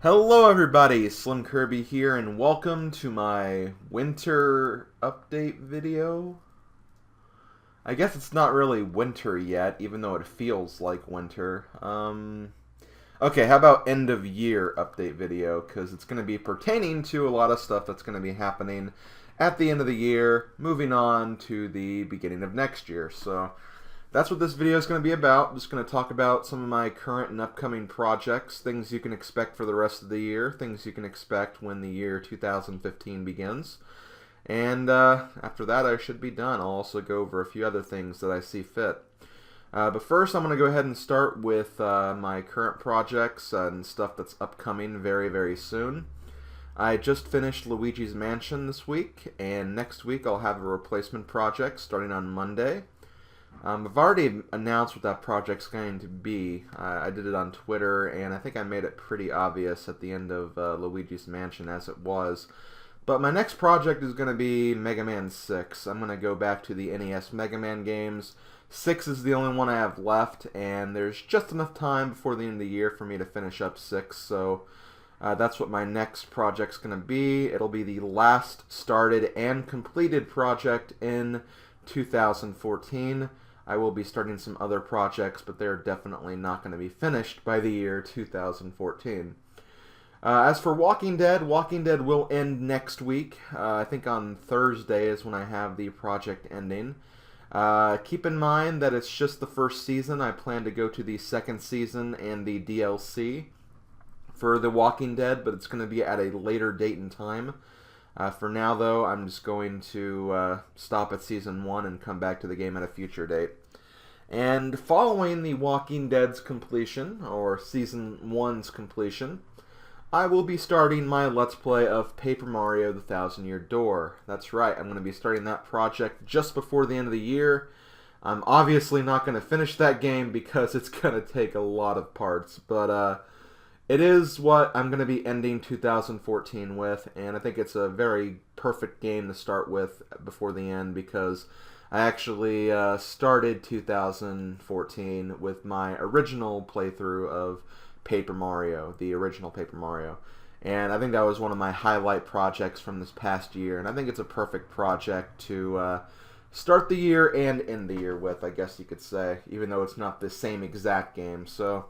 Hello everybody, SlimKirby here, and welcome to my winter update video. I guess it's not really winter yet, even though it feels like winter. Okay, how about end of year update video, because it's going to be pertaining to a lot of stuff that's going to be happening at the end of the year, moving on to the beginning of next year. So that's what this video is going to be about. I'm just going to talk about some of my current and upcoming projects, things you can expect for the rest of the year, things you can expect when the year 2015 begins. And after that, I should be done. I'll also go over a few other things that I see fit. But first, I'm going to go ahead and start with my current projects and stuff that's upcoming very, very soon. I just finished Luigi's Mansion this week, and next week I'll have a replacement project starting on Monday. I've already announced what that project's going to be. I did it on Twitter, and I think I made it pretty obvious at the end of Luigi's Mansion as it was. But my next project is going to be Mega Man 6. I'm going to go back to the NES Mega Man games. 6 is the only one I have left, and there's just enough time before the end of the year for me to finish up 6, so that's what my next project's going to be. It'll be the last started and completed project in 2014. I will be starting some other projects, but they're definitely not going to be finished by the year 2014. As for Walking Dead will end next week. I think on Thursday is when I have the project ending. Keep in mind that it's just the first season. I plan to go to the second season and the DLC for The Walking Dead, but it's going to be at a later date and time. For now, though, I'm just going to stop at Season 1 and come back to the game at a future date. And following The Walking Dead's completion, or Season 1's completion, I will be starting my Let's Play of Paper Mario The Thousand Year Door. That's right, I'm going to be starting that project just before the end of the year. I'm obviously not going to finish that game because it's going to take a lot of parts, but it is what I'm going to be ending 2014 with, and I think it's a very perfect game to start with before the end because I actually started 2014 with my original playthrough of Paper Mario, the original Paper Mario, and I think that was one of my highlight projects from this past year, and I think it's a perfect project to start the year and end the year with, I guess you could say, even though it's not the same exact game. So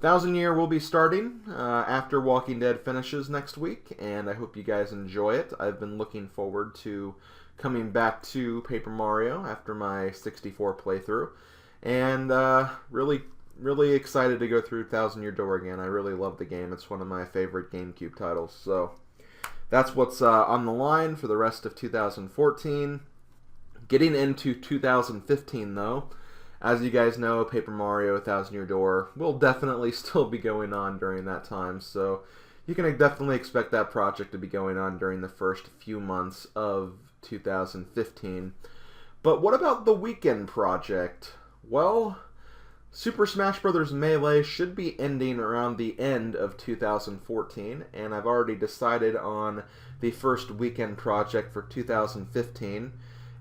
Thousand Year will be starting after Walking Dead finishes next week, and I hope you guys enjoy it. I've been looking forward to coming back to Paper Mario after my 64 playthrough, and really excited to go through Thousand Year Door again. I really love the game. It's one of my favorite GameCube titles, so that's what's on the line for the rest of 2014. Getting into 2015, though, as you guys know, Paper Mario Thousand Year Door will definitely still be going on during that time, so you can definitely expect that project to be going on during the first few months of 2015. But what about the weekend project? Well, Super Smash Bros. Melee should be ending around the end of 2014, and I've already decided on the first weekend project for 2015.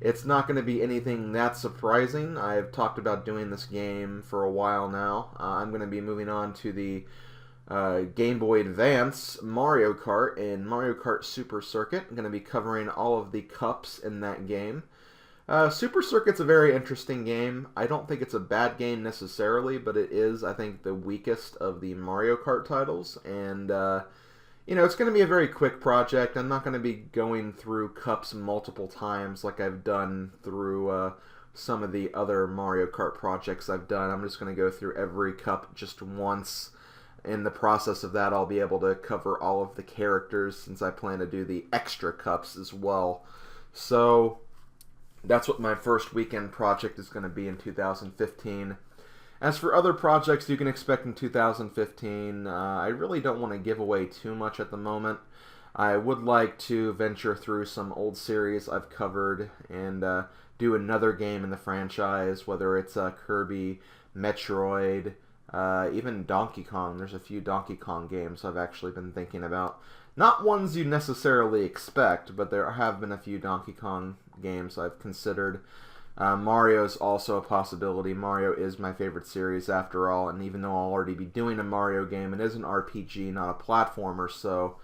It's not going to be anything that surprising. I've talked about doing this game for a while now. I'm going to be moving on to the Game Boy Advance Mario Kart and Mario Kart Super Circuit. I'm going to be covering all of the cups in that game. Super Circuit's a very interesting game. I don't think it's a bad game necessarily, but it is, I think, the weakest of the Mario Kart titles, and you know, it's going to be a very quick project. I'm not going to be going through cups multiple times like I've done through some of the other Mario Kart projects I've done. I'm just going to go through every cup just once. In the process of that, I'll be able to cover all of the characters since I plan to do the extra cups as well. So that's what my first weekend project is going to be in 2015. As for other projects you can expect in 2015, I really don't want to give away too much at the moment. I would like to venture through some old series I've covered and do another game in the franchise, whether it's Kirby, Metroid, even Donkey Kong. There's a few Donkey Kong games I've actually been thinking about. Not ones you necessarily expect, but there have been a few Donkey Kong games I've considered. Mario is also a possibility. Mario is my favorite series after all, and even though I'll already be doing a Mario game, it is an RPG, not a platformer, so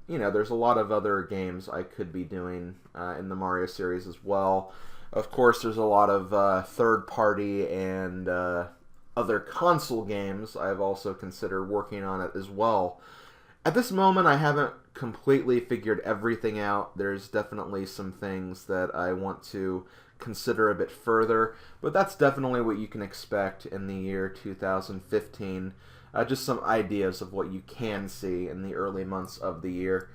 you know, there's a lot of other games I could be doing in the Mario series as well. Of course, there's a lot of third-party and other console games I've also considered working on it as well. At this moment, I haven't completely figured everything out. There's definitely some things that I want to consider a bit further, but that's definitely what you can expect in the year 2015. Just some ideas of what you can see in the early months of the year.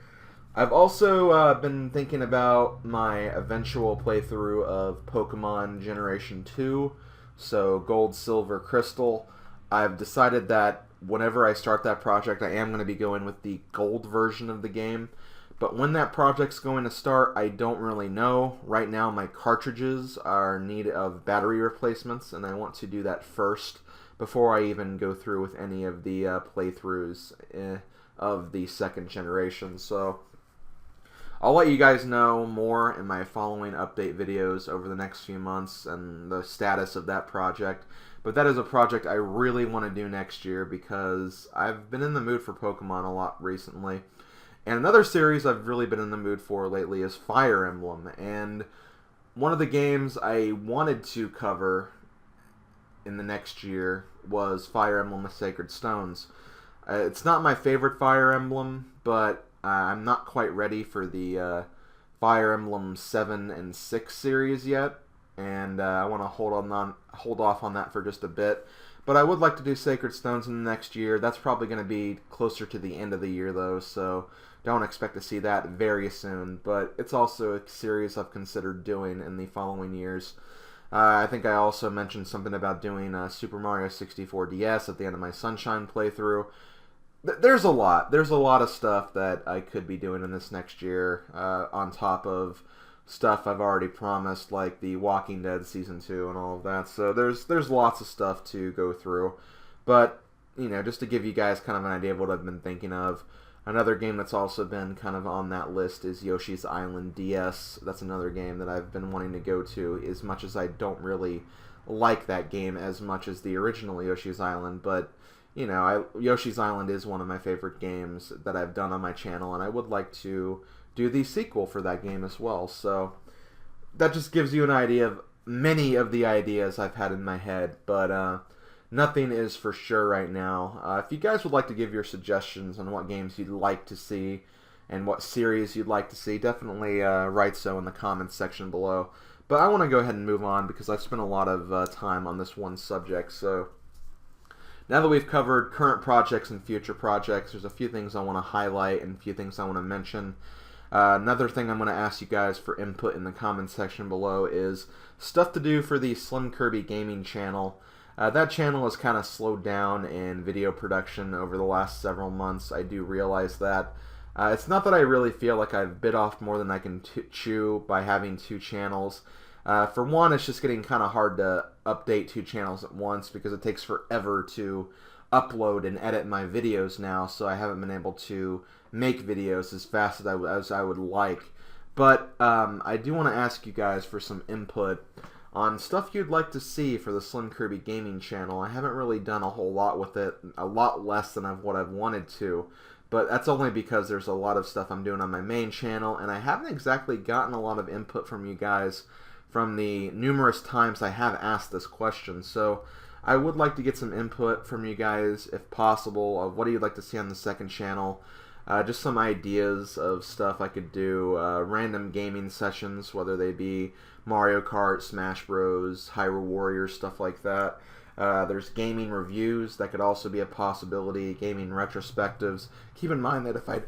I've also been thinking about my eventual playthrough of Pokemon Generation 2, so Gold, Silver, Crystal. I've decided that whenever I start that project, I am going to be going with the Gold version of the game. But when that project's going to start, I don't really know. Right now, my cartridges are in need of battery replacements, and I want to do that first before I even go through with any of the playthroughs of the second generation. So I'll let you guys know more in my following update videos over the next few months and the status of that project. But that is a project I really want to do next year because I've been in the mood for Pokemon a lot recently. And another series I've really been in the mood for lately is Fire Emblem. And one of the games I wanted to cover in the next year was Fire Emblem The Sacred Stones. It's not my favorite Fire Emblem, but I'm not quite ready for the Fire Emblem 7 and 6 series yet, and I want to hold off on that for just a bit. But I would like to do Sacred Stones in the next year. That's probably going to be closer to the end of the year, though, so don't expect to see that very soon. But it's also a series I've considered doing in the following years. I think I also mentioned something about doing Super Mario 64 DS at the end of my Sunshine playthrough. There's a lot. There's a lot of stuff that I could be doing in this next year, on top of stuff I've already promised, like the Walking Dead Season 2 and all of that. So there's lots of stuff to go through. But, you know, just to give you guys kind of an idea of what I've been thinking of, another game that's also been kind of on that list is Yoshi's Island DS. That's another game that I've been wanting to go to, as much as I don't really like that game as much as the original Yoshi's Island. But, you know, Yoshi's Island is one of my favorite games that I've done on my channel, and I would like to do the sequel for that game as well. So that just gives you an idea of many of the ideas I've had in my head, but nothing is for sure right now. If you guys would like to give your suggestions on what games you'd like to see and what series you'd like to see, definitely write so in the comments section below. But I want to go ahead and move on because I've spent a lot of time on this one subject. So now that we've covered current projects and future projects, there's a few things I want to highlight and a few things I want to mention. Another thing I'm going to ask you guys for input in the comments section below is stuff to do for the SlimKirby Gaming channel. That channel has kind of slowed down in video production over the last several months. I do realize that. It's not that I really feel like I've bit off more than I can chew by having two channels. For one, it's just getting kind of hard to update two channels at once because it takes forever to upload and edit my videos now, so I haven't been able to make videos as fast as I would like. But I do want to ask you guys for some input on stuff you'd like to see for the SlimKirby Gaming channel. I haven't really done a whole lot with it, a lot less than what I've wanted to, but that's only because there's a lot of stuff I'm doing on my main channel, and I haven't exactly gotten a lot of input from you guys from the numerous times I have asked this question. So I would like to get some input from you guys, if possible, of what do you like to see on the second channel. Just some ideas of stuff I could do, random gaming sessions, whether they be Mario Kart, Smash Bros, Hyrule Warriors, stuff like that. There's gaming reviews, that could also be a possibility, gaming retrospectives. Keep in mind that if I,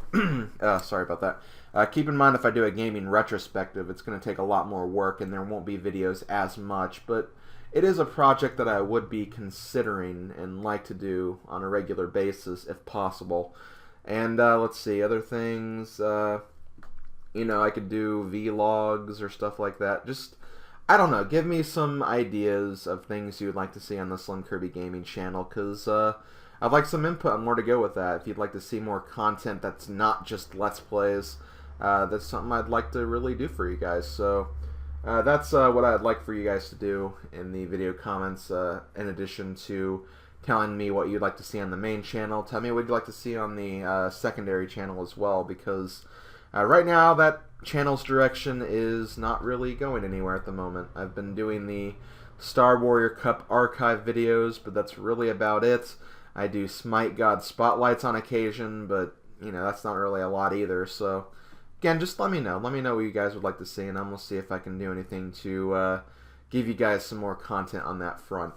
sorry about that. Keep in mind if I do a gaming retrospective, it's going to take a lot more work and there won't be videos as much, but it is a project that I would be considering and like to do on a regular basis if possible. And let's see, other things, you know, I could do vlogs or stuff like that. Just, I don't know, give me some ideas of things you'd like to see on the SlimKirby Gaming channel, because I'd like some input on where to go with that. If you'd like to see more content that's not just Let's Plays, that's something I'd like to really do for you guys. So That's what I'd like for you guys to do in the video comments, in addition to telling me what you'd like to see on the main channel. Tell me what you'd like to see on the secondary channel as well, because right now that channel's direction is not really going anywhere at the moment. I've been doing the Star Warrior Cup archive videos, but that's really about it. I do Smite God Spotlights on occasion, but you know, that's not really a lot either, so again, just let me know. Let me know what you guys would like to see, and I'm going to see if I can do anything to give you guys some more content on that front.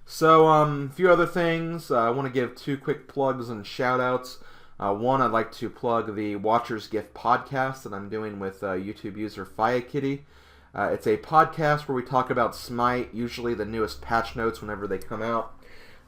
So, a few other things. I want to give two quick plugs and shout-outs. One, I'd like to plug the Watcher's Gift podcast that I'm doing with YouTube user FireKitty. It's a podcast where we talk about Smite, usually the newest patch notes whenever they come out.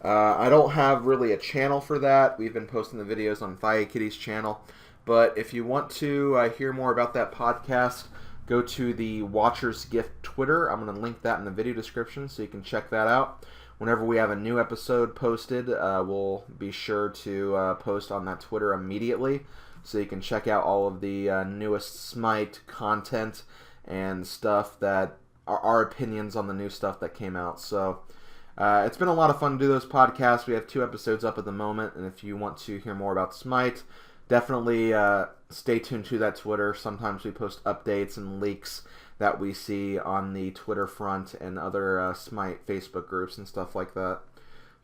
I don't have really a channel for that. We've been posting the videos on FireKitty's channel. But if you want to hear more about that podcast, go to the Watcher's Gift Twitter. I'm going to link that in the video description so you can check that out. Whenever we have a new episode posted, we'll be sure to post on that Twitter immediately so you can check out all of the newest Smite content and stuff that are our opinions on the new stuff that came out. So it's been a lot of fun to do those podcasts. We have 2 episodes up at the moment, and if you want to hear more about Smite, definitely stay tuned to that Twitter. Sometimes we post updates and leaks that we see on the Twitter front and other Smite Facebook groups and stuff like that.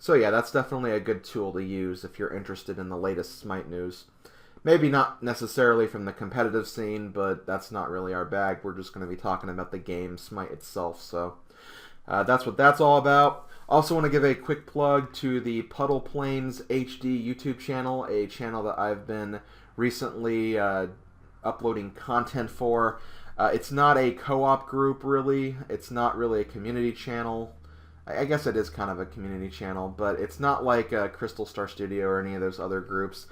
So yeah, that's definitely a good tool to use if you're interested in the latest Smite news. Maybe not necessarily from the competitive scene, but that's not really our bag. We're just going to be talking about the game Smite itself. So that's what that's all about. Also want to give a quick plug to the Puddle Plains HD YouTube channel, a channel that I've been recently uploading content for. It's not a co-op group, really. It's not really a community channel. I guess it is kind of a community channel, but it's not like Crystal Star Studio or any of those other groups.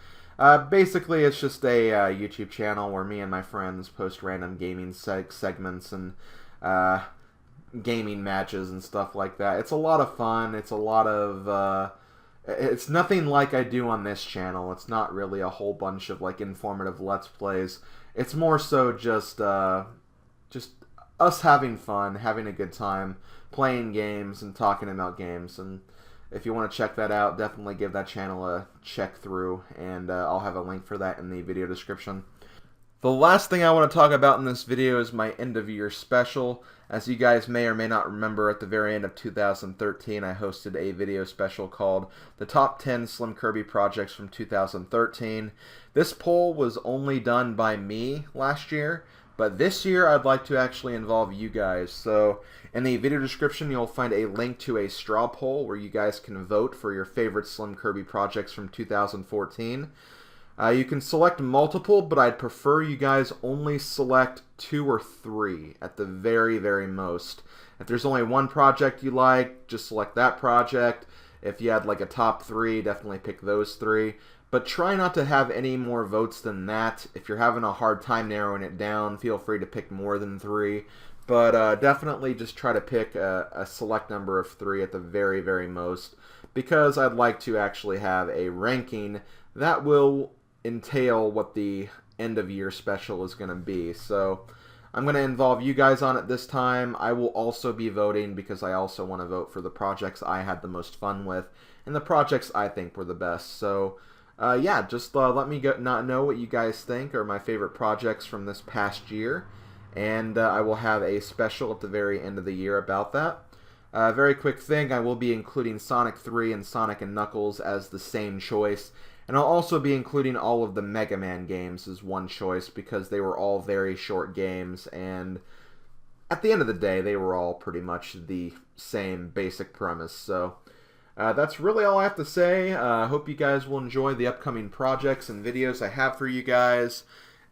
Basically, it's just a YouTube channel where me and my friends post random gaming segments and gaming matches and stuff like that. It's a lot of fun. It's a lot of it's nothing like I do on this channel. It's not really a whole bunch of like informative Let's Plays. It's more so just us having fun, having a good time, playing games and talking about games. And if you want to check that out, definitely give that channel a check through, and I'll have a link for that in the video description. The last thing I want to talk about in this video is my end of year special. As you guys may or may not remember, at the very end of 2013, I hosted a video special called The Top 10 SlimKirby Projects from 2013. This poll was only done by me last year, but this year I'd like to actually involve you guys. So in the video description, you'll find a link to a straw poll where you guys can vote for your favorite SlimKirby projects from 2014. You can select multiple, but I'd prefer you guys only select 2 or 3 at the very, very most. If there's only one project you like, just select that project. If you had like a top 3, definitely pick those 3. But try not to have any more votes than that. If you're having a hard time narrowing it down, feel free to pick more than 3. But definitely just try to pick a select number of 3 at the very, very most, because I'd like to actually have a ranking that will entail what the end of year special is going to be. So I'm going to involve you guys on it this time. I will also be voting because I also want to vote for the projects I had the most fun with and the projects I think were the best. So yeah, just let me know what you guys think are my favorite projects from this past year, and I will have a special at the very end of the year about that. Very quick thing, I will be including Sonic 3 and Sonic and Knuckles as the same choice. And I'll also be including all of the Mega Man games as one choice because they were all very short games, and at the end of the day, they were all pretty much the same basic premise. So that's really all I have to say. I hope you guys will enjoy the upcoming projects and videos I have for you guys.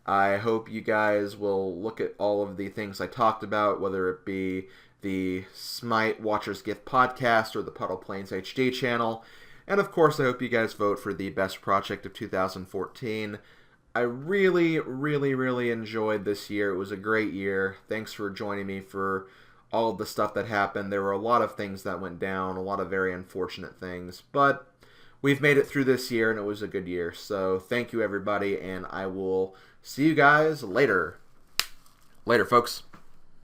I hope you guys will look at all of the things I talked about, whether it be the Smite Watcher's Gift podcast or the Puddle Plains HD channel. And of course, I hope you guys vote for the best project of 2014. I really, really, really enjoyed this year. It was a great year. Thanks for joining me for all of the stuff that happened. There were a lot of things that went down, a lot of very unfortunate things. But we've made it through this year, and it was a good year. So thank you, everybody, and I will see you guys later. Later, folks.